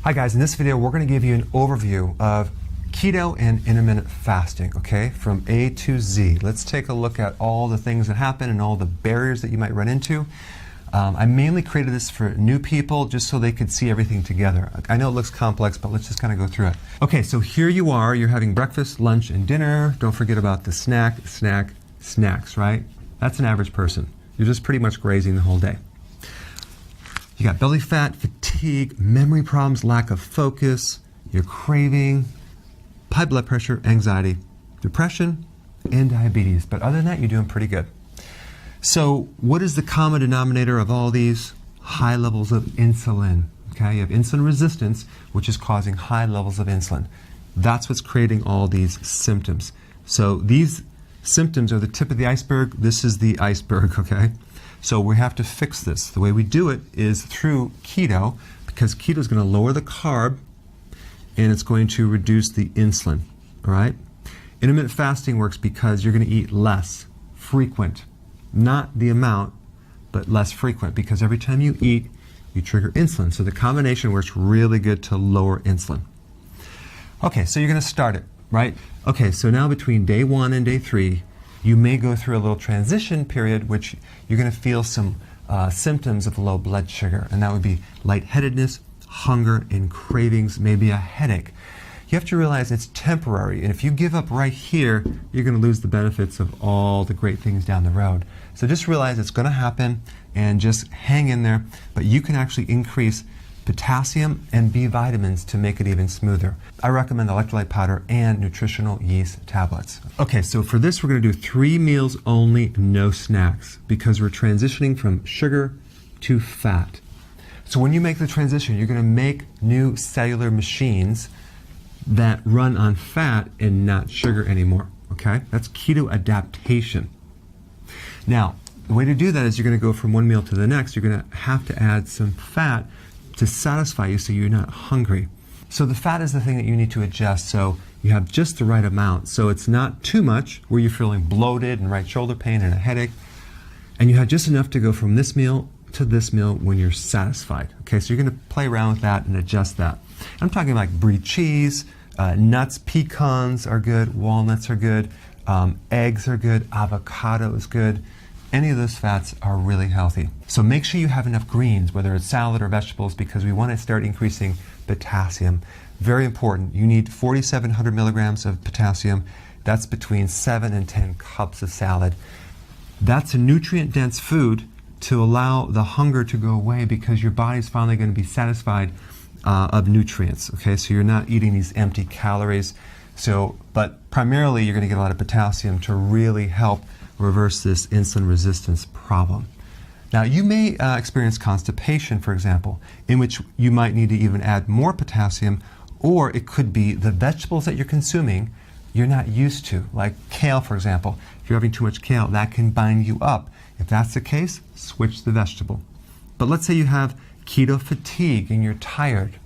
Hi guys, in this video we're going to give you an overview of keto and intermittent fasting, okay, from A to Z. Let's take a look at all the things that happen and all the barriers that you might run into. I mainly created this for new people just so they could see everything together. I know it looks complex, but let's just kind of go through it. Okay, so here you are, you're having breakfast, lunch, and dinner. Don't forget about the snacks, right? That's an average person. You're just pretty much grazing the whole day. You got belly fat, fatigue, memory problems, lack of focus, you're craving, high blood pressure, anxiety, depression, and diabetes. But other than that, you're doing pretty good. So what is the common denominator of all these? High levels of insulin. Okay, you have insulin resistance, which is causing high levels of insulin. That's what's creating all these symptoms. So these symptoms are the tip of the iceberg. This is the iceberg, okay? So we have to fix this. The way we do it is through keto, because keto is going to lower the carb and it's going to reduce the insulin, all right? Intermittent fasting works because you're going to eat less, frequent, not the amount, but less frequent, because every time you eat, you trigger insulin. So the combination works really good to lower insulin. Okay, so you're going to start it, right? Okay, so now between day 1 and day 3, you may go through a little transition period, which you're going to feel some symptoms of low blood sugar, and that would be lightheadedness, hunger, and cravings, maybe a headache. You have to realize it's temporary, and if you give up right here, you're going to lose the benefits of all the great things down the road. So just realize it's going to happen and just hang in there, but you can actually increase potassium and B vitamins to make it even smoother. I recommend electrolyte powder and nutritional yeast tablets. Okay, so for this we're going to do 3 meals only, no snacks, because we're transitioning from sugar to fat. So when you make the transition, you're going to make new cellular machines that run on fat and not sugar anymore, okay? That's keto adaptation. Now, the way to do that is you're going to go from one meal to the next. You're going to have to add some fat to satisfy you so you're not hungry. So the fat is the thing that you need to adjust so you have just the right amount. So it's not too much where you're feeling bloated and right shoulder pain and a headache. And you have just enough to go from this meal to this meal when you're satisfied. Okay, so you're going to play around with that and adjust that. I'm talking like brie cheese, nuts, pecans are good, walnuts are good, eggs are good, avocado is good. Any of those fats are really healthy. So make sure you have enough greens, whether it's salad or vegetables, because we want to start increasing potassium. Very important. You need 4,700 milligrams of potassium. That's between 7 and 10 cups of salad. That's a nutrient-dense food to allow the hunger to go away, because your body's finally going to be satisfied of nutrients. Okay, so you're not eating these empty calories. But primarily you're going to get a lot of potassium to really help reverse this insulin resistance problem. Now you may experience constipation, for example, in which you might need to even add more potassium, or it could be the vegetables that you're consuming you're not used to, like kale, for example. If you're having too much kale, that can bind you up. If that's the case, switch the vegetable. But let's say you have keto fatigue and you're tired.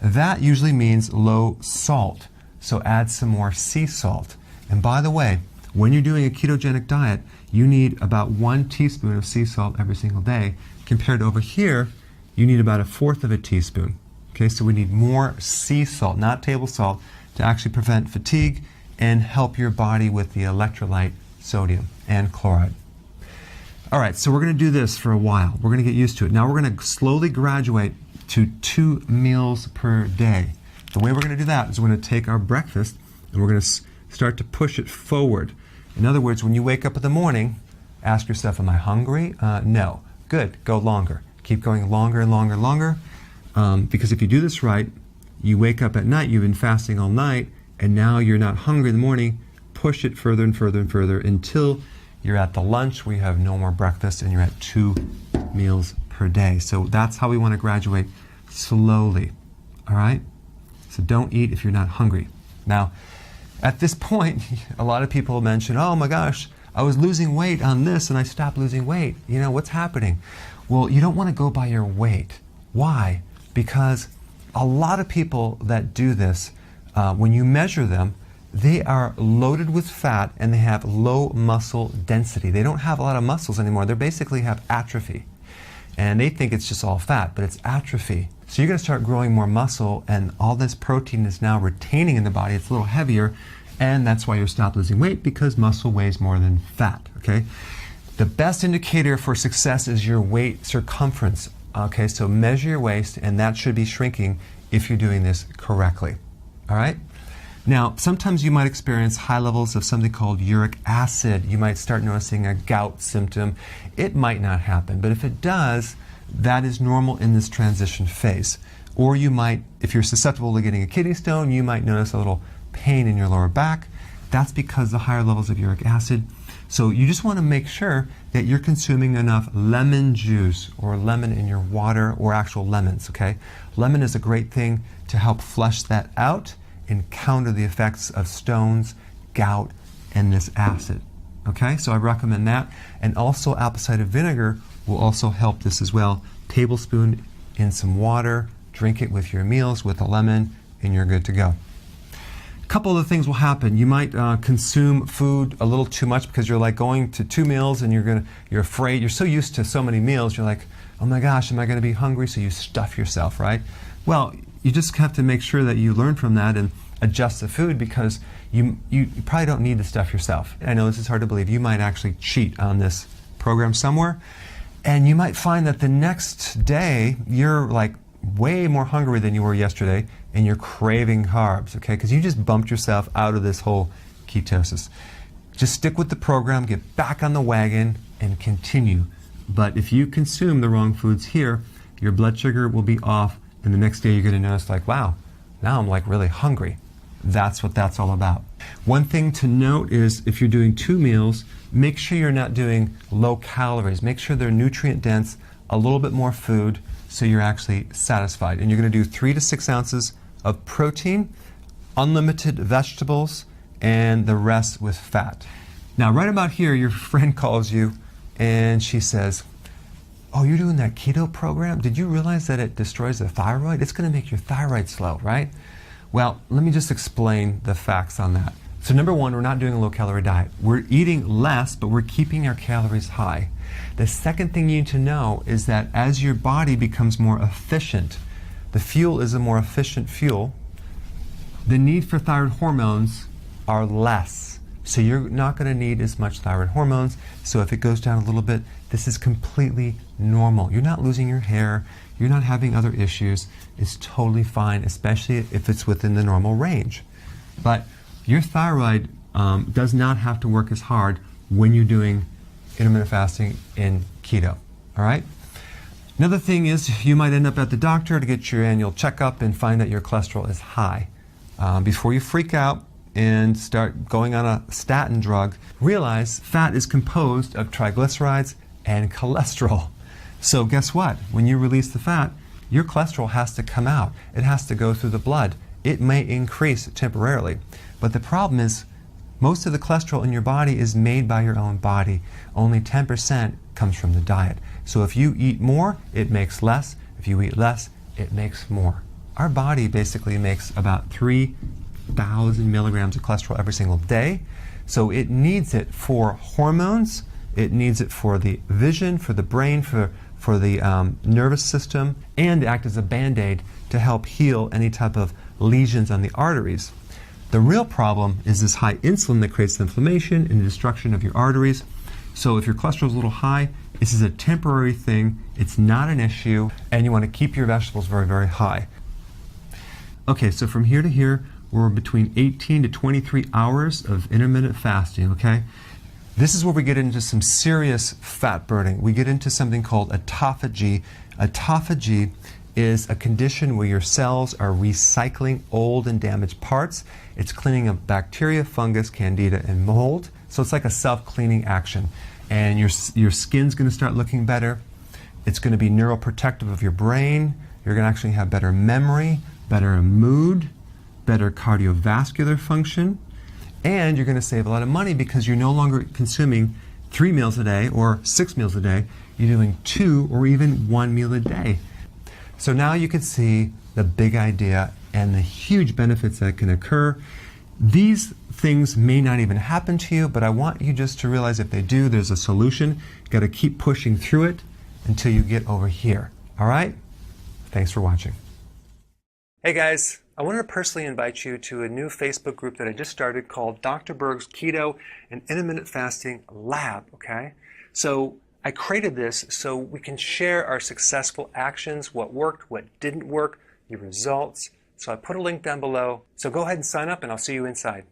That usually means low salt, so add some more sea salt. And by the way, when you're doing a ketogenic diet, you need about 1 teaspoon of sea salt every single day. Compared to over here, you need about 1/4 of a teaspoon. Okay, so we need more sea salt, not table salt, to actually prevent fatigue and help your body with the electrolyte sodium and chloride. All right, so we're going to do this for a while. We're going to get used to it. Now we're going to slowly graduate to 2 meals per day. The way we're going to do that is we're going to take our breakfast and we're going to start to push it forward. In other words, when you wake up in the morning, ask yourself, am I hungry? No. Good. Go longer. Keep going longer and longer and longer. Because if you do this right, you wake up at night, you've been fasting all night, and now you're not hungry in the morning. Push it further and further and further until you're at the lunch where you have no more breakfast and you're at 2 meals per day. So that's how we want to graduate, slowly. All right? So don't eat if you're not hungry. Now, at this point, a lot of people mention, oh my gosh, I was losing weight on this and I stopped losing weight. You know, what's happening? Well, you don't want to go by your weight. Why? Because a lot of people that do this, when you measure them, they are loaded with fat and they have low muscle density. They don't have a lot of muscles anymore. They basically have atrophy. And they think it's just all fat, but it's atrophy. So you're going to start growing more muscle, and all this protein is now retaining in the body. It's a little heavier, and that's why you're stop losing weight, because muscle weighs more than fat, okay? The best indicator for success is your waist circumference, okay? So measure your waist, and that should be shrinking if you're doing this correctly, all right? Now, sometimes you might experience high levels of something called uric acid. You might start noticing a gout symptom. It might not happen, but if it does, that is normal in this transition phase. Or you might, if you're susceptible to getting a kidney stone, you might notice a little pain in your lower back. That's because of higher levels of uric acid. So you just want to make sure that you're consuming enough lemon juice or lemon in your water, or actual lemons, okay? Lemon is a great thing to help flush that out and counter the effects of stones, gout, and this acid, okay? So I recommend that. And also apple cider vinegar will also help this as well. Tablespoon in some water, drink it with your meals with a lemon, and you're good to go. A couple of things will happen. You might consume food a little too much because you're like going to 2 meals and you're afraid. You're so used to so many meals, you're like, oh my gosh, am I going to be hungry? So you stuff yourself, right? Well, you just have to make sure that you learn from that and adjust the food, because you probably don't need to stuff yourself. I know this is hard to believe. You might actually cheat on this program somewhere, and you might find that the next day you're like way more hungry than you were yesterday, and you're craving carbs, okay? Because you just bumped yourself out of this whole ketosis. Just stick with the program, get back on the wagon, and continue. But if you consume the wrong foods here, your blood sugar will be off, and the next day you're going to notice like, wow, now I'm like really hungry. That's what that's all about. One thing to note is if you're doing 2 meals, make sure you're not doing low calories. Make sure they're nutrient dense, a little bit more food, so you're actually satisfied. And you're going to do 3 to 6 ounces of protein, unlimited vegetables, and the rest with fat. Now, right about here, your friend calls you and she says, oh, you're doing that keto program? Did you realize that it destroys the thyroid? It's going to make your thyroid slow, right? Well, let me just explain the facts on that. So number one, we're not doing a low-calorie diet. We're eating less, but we're keeping our calories high. The second thing you need to know is that as your body becomes more efficient, the fuel is a more efficient fuel, the need for thyroid hormones are less. So you're not going to need as much thyroid hormones. So if it goes down a little bit, this is completely normal. You're not losing your hair. You're not having other issues. It's totally fine, especially if it's within the normal range. But your thyroid does not have to work as hard when you're doing intermittent fasting in keto, all right? Another thing is you might end up at the doctor to get your annual checkup and find that your cholesterol is high. Before you freak out and start going on a statin drug, realize fat is composed of triglycerides and cholesterol. So guess what? When you release the fat, your cholesterol has to come out. It has to go through the blood. It may increase temporarily, but the problem is most of the cholesterol in your body is made by your own body. Only 10% comes from the diet. So if you eat more, it makes less. If you eat less, it makes more. Our body basically makes about 3,000 milligrams of cholesterol every single day. So it needs it for hormones, it needs it for the vision, for the brain, for the nervous system, and to act as a band-aid to help heal any type of lesions on the arteries. The real problem is this high insulin that creates inflammation and the destruction of your arteries. So if your cholesterol is a little high, this is a temporary thing. It's not an issue, and you want to keep your vegetables very, very high. Okay, so from here to here, we're between 18 to 23 hours of intermittent fasting, okay? This is where we get into some serious fat burning. We get into something called autophagy. Autophagy is a condition where your cells are recycling old and damaged parts. It's cleaning up bacteria, fungus, candida, and mold. So it's like a self-cleaning action. And your skin's going to start looking better. It's going to be neuroprotective of your brain. You're going to actually have better memory, better mood, better cardiovascular function. And you're going to save a lot of money because you're no longer consuming 3 meals a day or 6 meals a day. You're doing 2 or even 1 meal a day. So now you can see the big idea and the huge benefits that can occur. These things may not even happen to you, but I want you just to realize if they do, there's a solution. You've got to keep pushing through it until you get over here. All right? Thanks for watching. Hey guys, I wanted to personally invite you to a new Facebook group that I just started called Dr. Berg's Keto and Intermittent Fasting Lab, okay? So I created this so we can share our successful actions, what worked, what didn't work, your results. So I put a link down below. So go ahead and sign up and I'll see you inside.